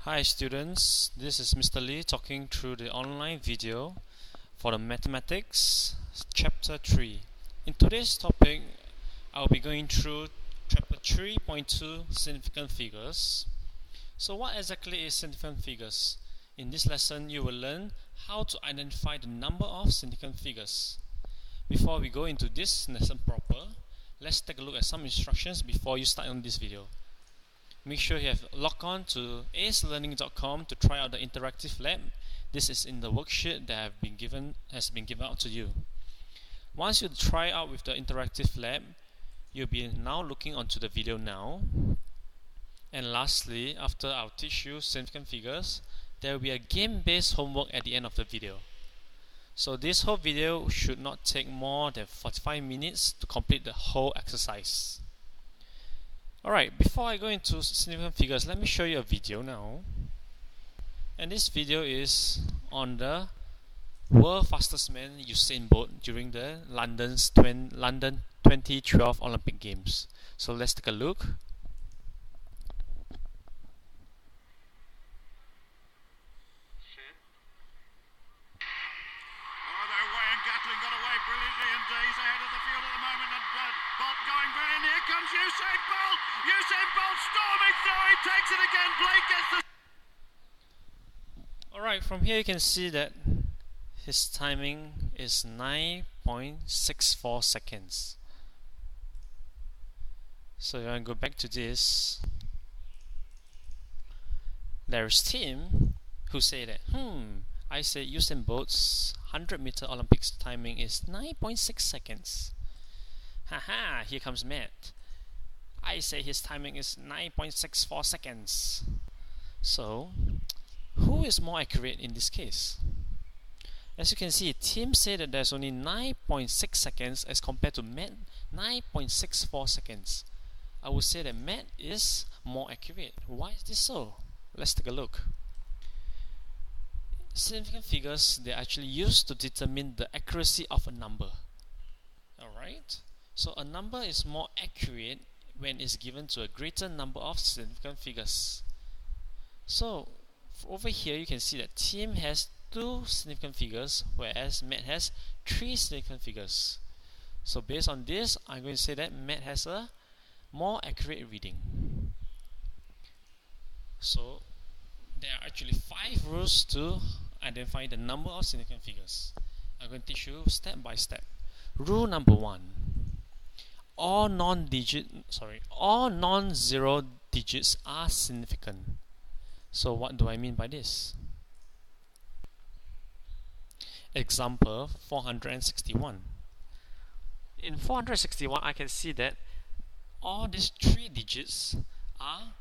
Hi students, this is Mr. Lee talking through the online video for the Mathematics Chapter 3. In today's topic, I'll be going through Chapter 3.2 Significant Figures. So what exactly is significant figures? In this lesson, you will learn how to identify the number of significant figures. Before we go into this lesson proper, let's take a look at some instructions before you start on this video. Make sure you have logged on to acelearning.com to try out the interactive lab. This is in the worksheet that has been given out to you. Once you try out with the interactive lab, you'll be now looking onto the video now. And lastly, after I'll teach you significant figures, there will be a game-based homework at the end of the video. So this whole video should not take more than 45 minutes to complete the whole exercise. Alright, before I go into significant figures, let me show you a video now. And this video is on the world fastest man Usain Bolt during the London 2012 Olympic Games. So let's take a look. Got away brilliantly and he's ahead of the field at the moment and Bolt going very near. Here comes Usain Bolt! Usain Bolt storming through, he takes it again, Blake gets the... Alright, from here you can see that his timing is 9.64 seconds. So if I go back to this, there's Tim who say that, I say Usain Bolt's 100-meter Olympics timing is 9.6 seconds. Haha, here comes Matt. I say his timing is 9.64 seconds. So, who is more accurate in this case? As you can see, Tim said that there's only 9.6 seconds as compared to Matt 9.64 seconds. I would say that Matt is more accurate. Why is this so? Let's take a look. Significant figures, they're actually used to determine the accuracy of a number. Alright? So a number is more accurate when it's given to a greater number of significant figures. So over here you can see that Tim has 2 significant figures, whereas Matt has 3 significant figures. So based on this, I'm going to say that Matt has a more accurate reading. So there are actually 5 rules to identify the number of significant figures. I'm going to teach you step by step. Rule number 1. All non-zero digits are significant. So what do I mean by this? Example 461. In 461, I can see that all these 3 digits are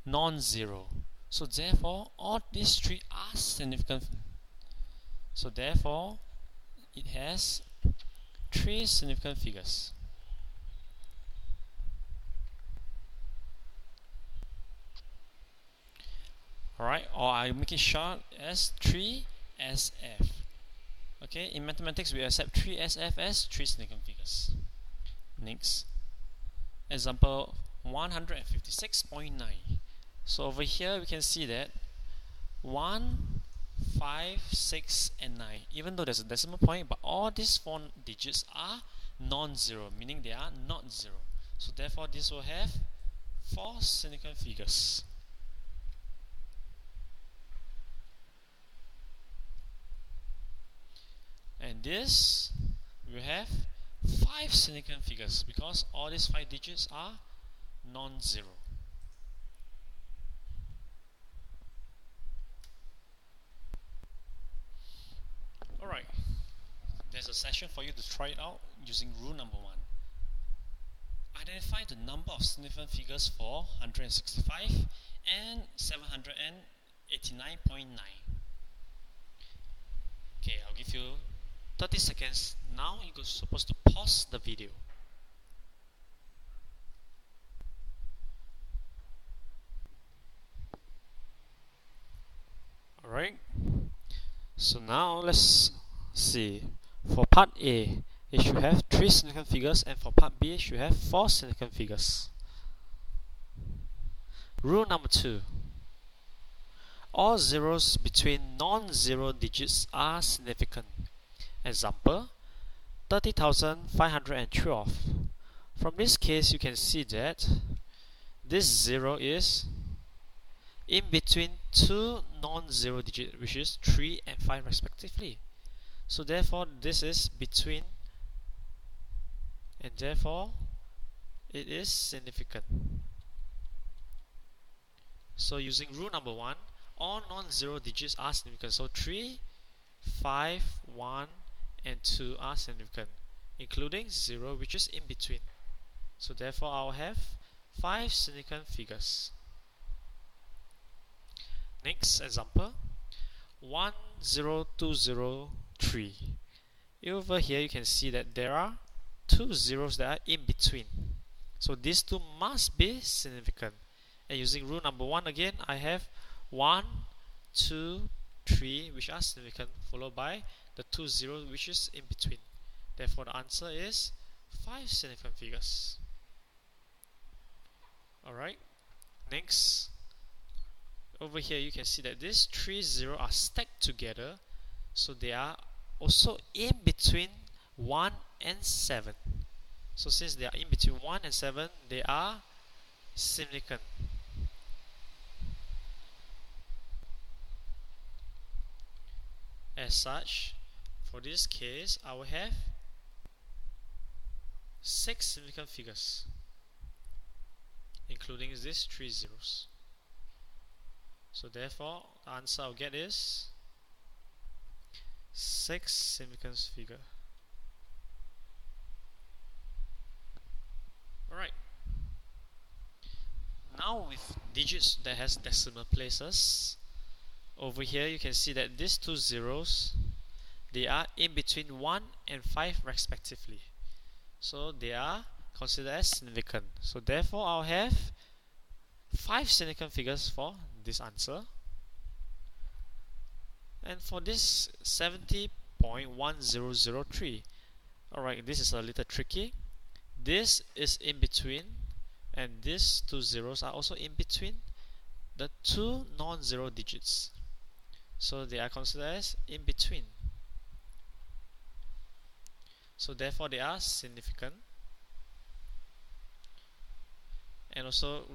non-zero. So therefore, all these 3 are significant. So therefore, it has 3 significant figures. Alright, or I make it short as 3SF. Okay, in mathematics we accept 3SF as 3 significant figures. Next, example 156.9. So over here we can see that 1, 5, 6 and 9, even though there's a decimal point, but all these 4 digits are non-zero, meaning they are not 0. So therefore this will have 4 significant figures. And this will have 5 significant figures because all these 5 digits are non-zero. Alright, there's a session for you to try it out using rule number 1. Identify the number of significant figures for 165 and 789.9. Okay, I'll give you 30 seconds. Now you're supposed to pause the video. Alright, so now let's see. For part A, it should have 3 significant figures, and for part B, it should have 4 significant figures. Rule number 2. All zeros between non-zero digits are significant. Example, 30,512. From this case, you can see that this 0 is in between two non-zero digits, which is 3 and 5 respectively. So therefore, this is between, and therefore, it is significant. So using rule number 1, all non-zero digits are significant. So 3, 5, 1, and 2 are significant, including 0, which is in between. So therefore, I'll have 5 significant figures. Next example, 10203. Over here, you can see that there are 2 zeros that are in between. So these two must be significant. And using rule number 1 again, I have 1, 2, 3, which are significant, followed by the 2 zeros, which is in between. Therefore, the answer is 5 significant figures. Alright, next, over here you can see that these 3 zeros are stacked together, so they are also in between 1 and 7. So since they are in between 1 and 7, they are significant. As such, for this case, I will have 6 significant figures, including these 3 zeros. So therefore, the answer I'll get is 6 significant figure. Alright. Now with digits that has decimal places, over here you can see that these 2 zeros, they are in between 1 and 5 respectively. So they are considered as significant. So therefore, I'll have 5 significant figures for this answer. And for this 70.1003, alright, this is a little tricky. This is in between, and these 2 zeros are also in between the 2 non-zero digits. So they are considered as in between. So therefore, they are significant. And also,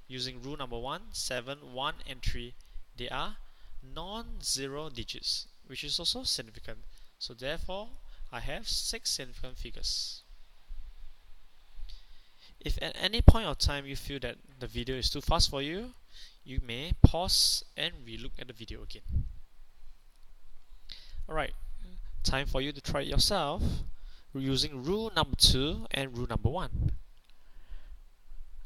using rule number 1, 7, 1, and 3, they are non-zero digits, which is also significant. So therefore, I have 6 significant figures. If at any point of time you feel that the video is too fast for you, you may pause and relook at the video again. Alright, time for you to try it yourself using rule number 2 and rule number 1.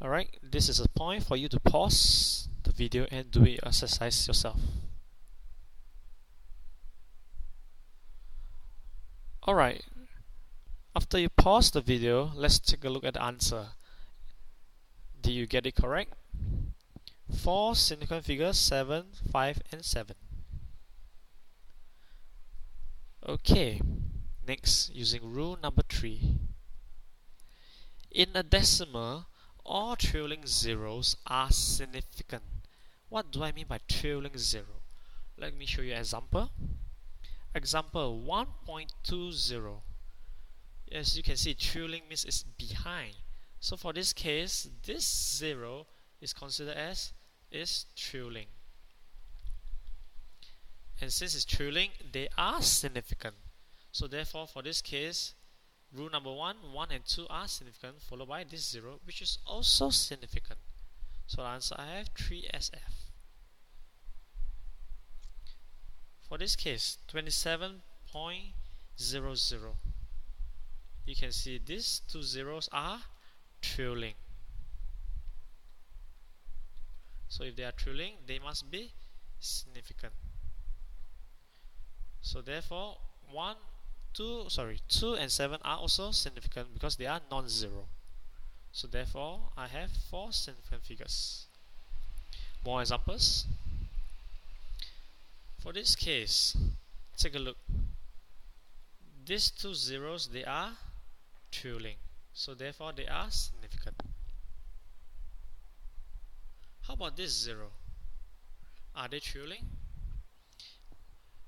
Alright, this is a point for you to pause the video and do the exercise yourself. Alright, after you pause the video, let's take a look at the answer. Did you get it correct? 4 significant figures, 7, 5, and 7. Okay, next, using rule number 3. In a decimal, all trailing zeros are significant. What do I mean by trailing zero? Let me show you an example. Example 1.20. As you can see, trailing means it's behind. So for this case, this 0 is considered as is trailing. And since it's trailing, they are significant. So therefore, for this case, rule number 1, 1 and 2 are significant, followed by this 0, which is also significant. So the answer I have 3SF. For this case, 27.00. You can see these 2 zeros are trailing. So if they are trailing, they must be significant. So therefore, 2 and 7 are also significant because they are non-zero. So therefore, I have 4 significant figures. More examples. For this case, take a look. These 2 zeros, they are trailing. So therefore, they are significant. How about this 0? Are they thrilling?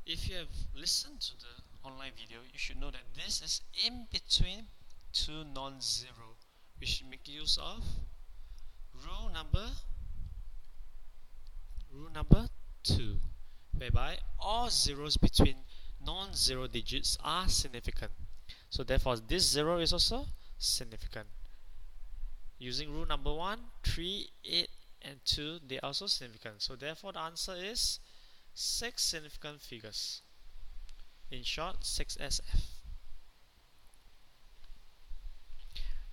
If you have listened to the online video, you should know that this is in between two non-zero. We should make use of rule number 2, whereby all zeros between non-zero digits are significant. So therefore this 0 is also significant. Using rule number 1, 3, 8 and 2, they are also significant. So therefore the answer is 6 significant figures. In short, 6SF.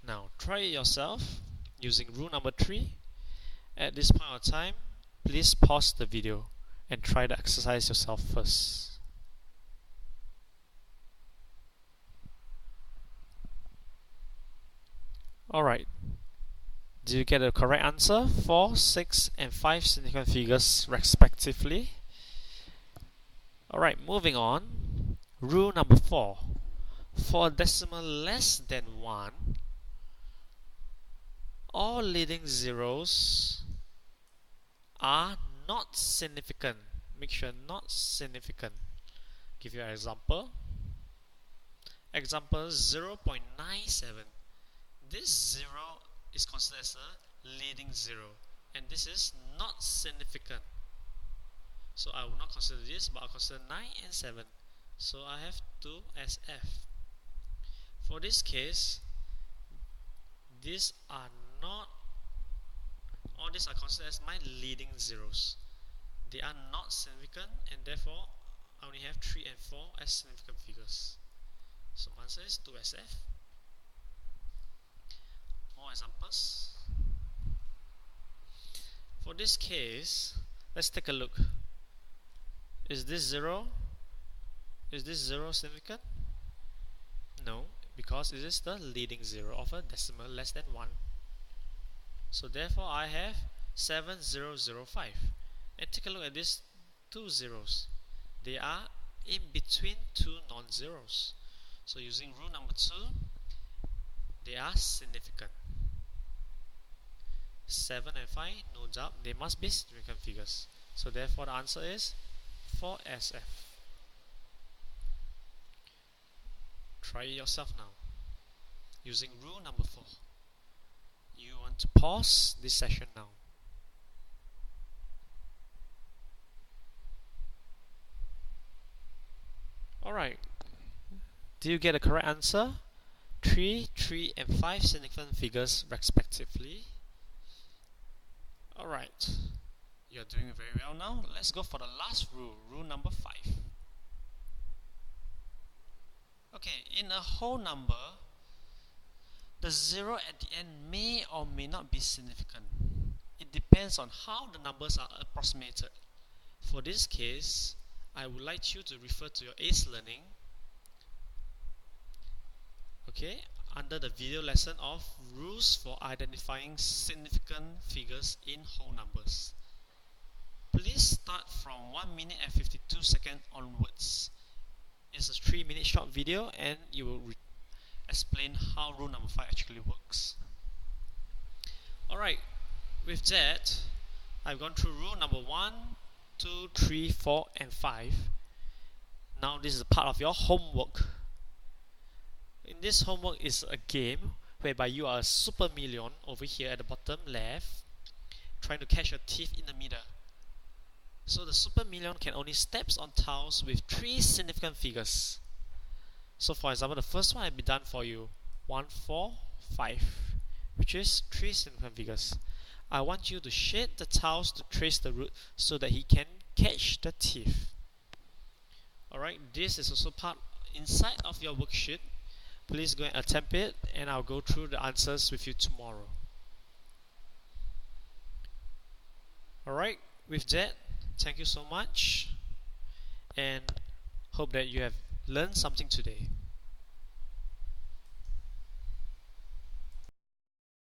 Now try it yourself using rule number 3. At this point of time, please pause the video and try the exercise yourself first. Alright, do you get a correct answer? 4, 6 and 5 significant figures respectively. Alright, moving on. Rule number 4. For a decimal less than 1, all leading zeros are not significant. Make sure not significant. Give you an example. Example 0.97. This 0 is considered as a leading 0, and this is not significant. So I will not consider this, but I'll consider 9 and 7. So I have 2 as F. For this case, these are not, all these are considered as my leading zeros. They are not significant, and therefore I only have 3 and 4 as significant figures. So my answer is 2SF. More examples. For this case, let's take a look. Is this 0? Is this 0 significant? No, because it is the leading 0 of a decimal less than 1. So therefore I have 7005. And take a look at these 2 zeros. They are in between 2 non-zeros. So using rule number 2, they are significant. 7 and 5, no doubt, they must be significant figures. So therefore the answer is 4SF. Try it yourself now. Using rule number 4. You want to pause this session now. Alright. Do you get a correct answer? 3, 3 and 5 significant figures respectively. Alright. You're doing very well now. Let's go for the last rule. Rule number 5. Okay, in a whole number, the 0 at the end may or may not be significant. It depends on how the numbers are approximated. For this case, I would like you to refer to your ACE Learning, okay, under the video lesson of Rules for Identifying Significant Figures in Whole Numbers. Please start from 1 minute and 52 seconds onwards. It's a 3-minute short video, and you will explain how rule number 5 actually works. Alright, with that, I've gone through rule number 1, 2, 3, 4 and 5. Now this is a part of your homework. In this homework is a game whereby you are a super million over here at the bottom left, trying to catch a thief in the middle. So the super million can only step on tiles with 3 significant figures. So for example, the first one will be done for you, 1, 4, 5, which is 3 significant figures. I want you to shade the tiles to trace the route so that he can catch the thief. Alright, this is also part inside of your worksheet. Please go and attempt it, and I'll go through the answers with you tomorrow. Alright, with that, thank you so much, and hope that you have learned something today.